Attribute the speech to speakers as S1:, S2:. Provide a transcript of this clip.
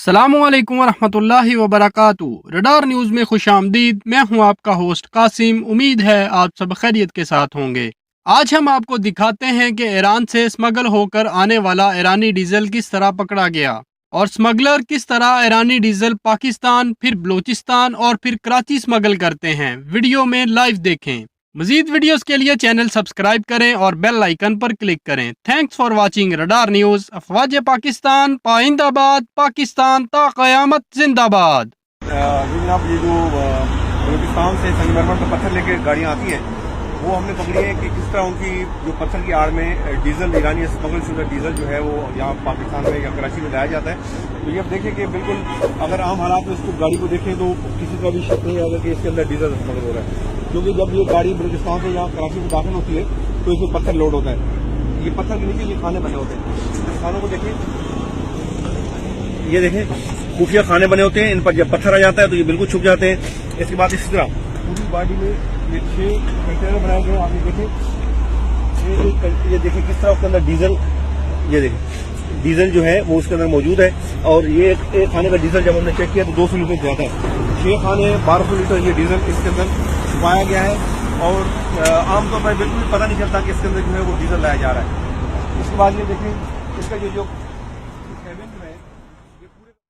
S1: अस्सलामुअलैकुम वरहमतुल्लाहि वबरकातुहू। Radar news में खुश आमदीद। मैं हूं आपका होस्ट कासिम। उम्मीद है आप सब खैरियत के साथ होंगे। आज हम आपको दिखाते हैं कि ईरान से स्मगल होकर आने वाला ईरानी डीजल किस तरह पकड़ा गया और स्मगलर किस तरह ईरानी डीजल पाकिस्तान, फिर बलूचिस्तान और फिर कराची स्मगल करते हैं। वीडियो में लाइव देखें। मजीद वीडियोस के लिए चैनल सब्सक्राइब करें और बेल आइकन पर क्लिक करें। Thanks for watching radar news. अफवाज पाकिस्तान पाइंदाबाद, पाकिस्तान ता क़यामत जिंदाबाद।
S2: जनाब, ये जो बलूचिस्तान से संगमरमर का पत्थर लेके गाड़ियाँ आती हैं, वो हमने पकड़ी है कि किस तरह उनकी जो पत्थर की आड़ में डीजल, ईरानी स्मगल शुदा डीजल जो है वो यहाँ पाकिस्तान में या कराची में लाया जाता है। तो ये अब देखें कि बिल्कुल अगर आम हालात में इसको गाड़ी को देखें तो किसी का भी शक नहीं आएगा कि इसके अंदर डीजल स्मगल हो रहा है, क्योंकि जब ये गाड़ी बलूचिस्तान से यहाँ कराची में दाखिल होती है तो इसमें पत्थर लोड होता है। ये पत्थर के नीचे ये खाने बने होते हैं। इस खानों को देखें, ये देखें खुफिया खाने बने होते हैं। इन पर जब पत्थर आ जाता है तो ये बिल्कुल छुप जाते हैं। इसके बाद इस तरह पूरी बॉडी में ये 6 कंटेनर बनाए गए। आप ये देखें, ये देखें किस तरह उसके अंदर डीजल, ये देखें डीजल जो है वो उसके अंदर मौजूद है। और ये एक खाने का डीजल जब हमने चेक किया तो 200 लीटर ज्यादा है। 6 खाने 1200 लीटर ये डीजल इसके अंदर छुपाया गया है और आमतौर पर बिल्कुल पता नहीं चलता कि इसके अंदर जो है वो डीजल लाया जा रहा है। इसके बाद ये देखें इसका जो